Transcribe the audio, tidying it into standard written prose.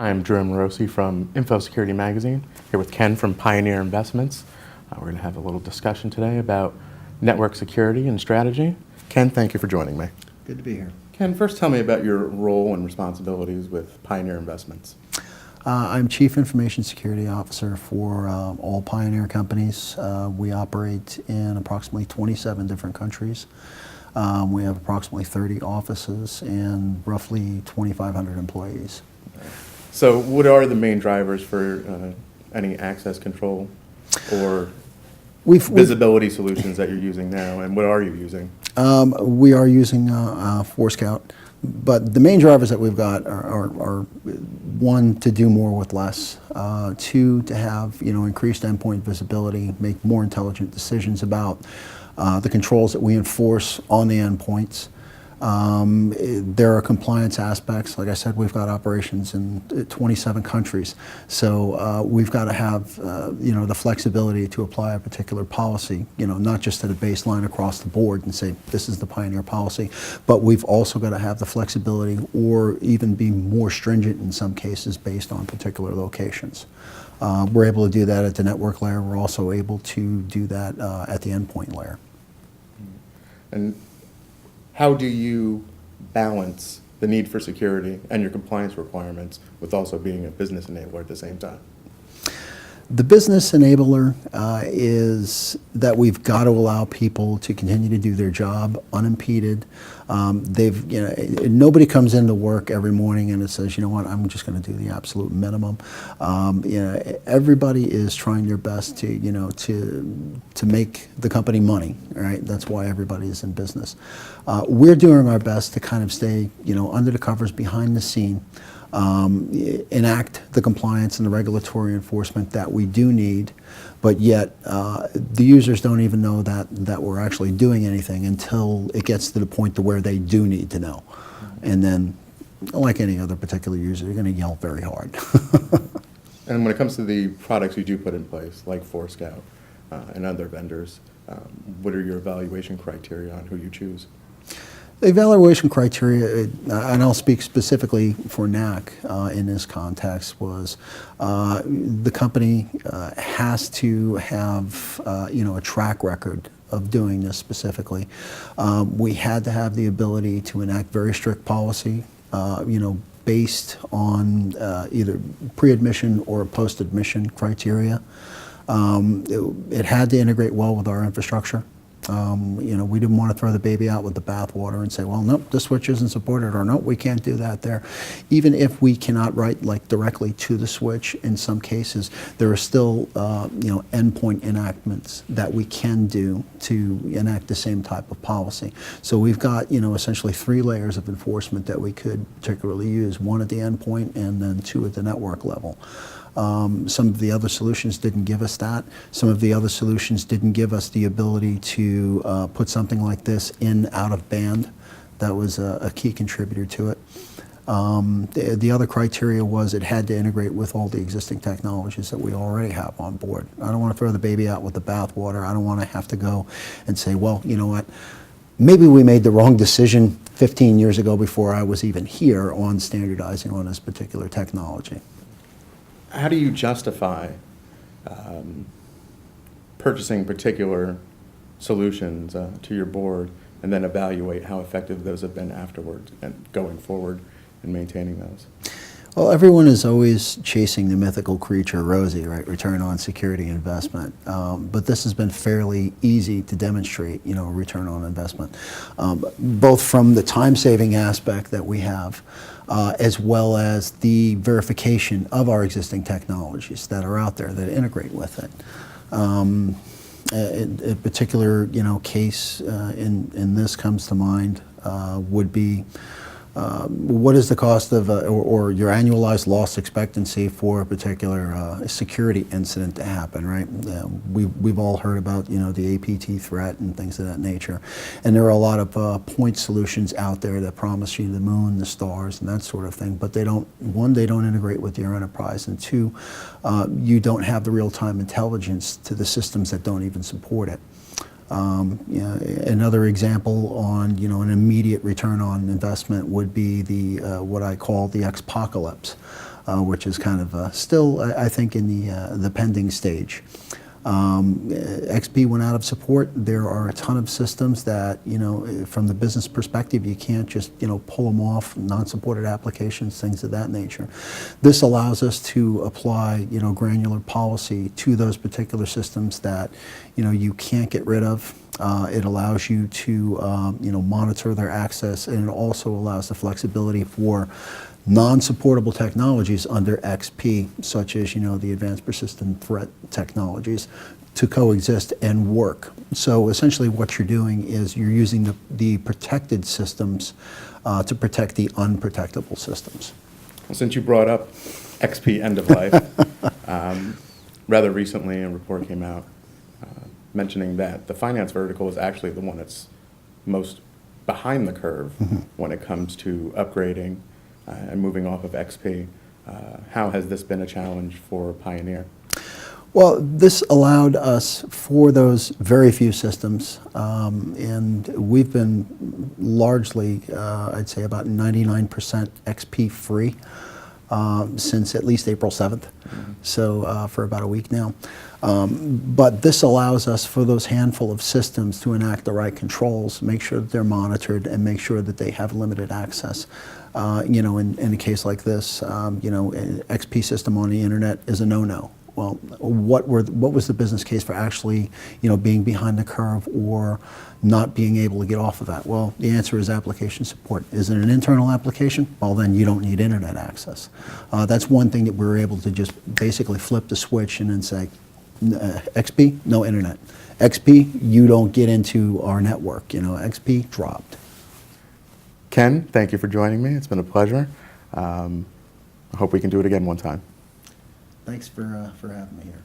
I'm Drew Amorosi from Infosecurity magazine, here with Ken from Pioneer Investments. We're going to have a little discussion today about network security and strategy. Ken, thank you for joining me. Good to be here. Ken, first tell me about your role and responsibilities with Pioneer Investments. I'm Chief Information Security Officer for all Pioneer companies. We operate in approximately 27 different countries. We have approximately 30 offices and roughly 2,500 employees. So what are the main drivers for any access control or visibility solutions that you're using now, and what are you using? We are using Forescout, but the main drivers that we've got are one, to do more with less, two, to have increased endpoint visibility, make more intelligent decisions about the controls that we enforce on the endpoints. There are compliance aspects. Like I said, we've got operations in 27 countries, so we've got to have the flexibility to apply a particular policy, not just at a baseline across the board and say this is the Pioneer policy, but we've also got to have the flexibility or even be more stringent in some cases based on particular locations. We're able to do that at the network layer. We're also able to do that at the endpoint layer. And how do you balance the need for security and your compliance requirements with also being a business enabler at the same time? The business enabler is that we've got to allow people to continue to do their job unimpeded. Nobody comes into work every morning and it says, you know what, I'm just going to do the absolute minimum. Everybody is trying their best to make the company money, right? That's why everybody is in business. We're doing our best to kind of stay, under the covers, behind the scene. Enact the compliance and the regulatory enforcement that we do need, but yet the users don't even know that we're actually doing anything until it gets to the point to where they do need to know. And then, like any other particular user, you're going to yell very hard. And when it comes to the products you do put in place, like Forescout and other vendors, what are your evaluation criteria on who you choose? The evaluation criteria, and I'll speak specifically for NAC in this context, was the company has to have a track record of doing this specifically. We had to have the ability to enact very strict policy, based on either pre-admission or post-admission criteria. It had to integrate well with our infrastructure. We didn't want to throw the baby out with the bathwater and say, well, nope, this switch isn't supported, or nope, we can't do that there. Even if we cannot write directly to the switch, in some cases, there are still, endpoint enactments that we can do to enact the same type of policy. So we've got, essentially 3 layers of enforcement that we could particularly use, one at the endpoint and then 2 at the network level. Some of the other solutions didn't give us that. Some of the other solutions didn't give us the ability to put something like this in out of band. That was a key contributor to it. The other criteria was it had to integrate with all the existing technologies that we already have on board. I don't want to throw the baby out with the bathwater. I don't want to have to go and say, well, you know what, maybe we made the wrong decision 15 years ago before I was even here on standardizing on this particular technology. How do you justify purchasing particular solutions to your board and then evaluate how effective those have been afterwards and going forward and maintaining those? Well, everyone is always chasing the mythical creature Rosie, right? Return on security investment. But this has been fairly easy to demonstrate, return on investment, both from the time-saving aspect that we have, as well as the verification of our existing technologies that are out there that integrate with it. A particular, case in this comes to mind would be what is the cost of, or your annualized loss expectancy for a particular security incident to happen, right? We've all heard about, the APT threat and things of that nature. And there are a lot of point solutions out there that promise you the moon, the stars, and that sort of thing. But they don't integrate with your enterprise. And 2, you don't have the real-time intelligence to the systems that don't even support it. Another example on an immediate return on investment would be the what I call the expocalypse. which is kind of still, I think, in the pending stage. XP went out of support. There are a ton of systems that, from the business perspective, you can't just, pull them off, non-supported applications, things of that nature. This allows us to apply, granular policy to those particular systems that, you can't get rid of. It allows you to, monitor their access, and it also allows the flexibility for non-supportable technologies under XP, such as the advanced persistent threat technologies, to coexist and work. So essentially what you're doing is you're using the protected systems to protect the unprotectable systems. Well, since you brought up XP end of life, rather recently a report came out mentioning that the finance vertical is actually the one that's most behind the curve when it comes to upgrading and moving off of XP. How has this been a challenge for Pioneer? Well, this allowed us, for those very few systems, and we've been largely, I'd say about 99% XP free since at least April 7th, so for about a week now. But this allows us, for those handful of systems, to enact the right controls, make sure that they're monitored, and make sure that they have limited access. In a case like this, an XP system on the internet is a no-no. Well, what was the business case for actually, being behind the curve or not being able to get off of that? Well, the answer is application support. Is it an internal application? Well, then you don't need internet access. That's one thing that we were able to just basically flip the switch and then say, XP, no internet. XP, you don't get into our network. XP dropped. Ken, thank you for joining me. It's been a pleasure. I hope we can do it again one time. Thanks for having me here.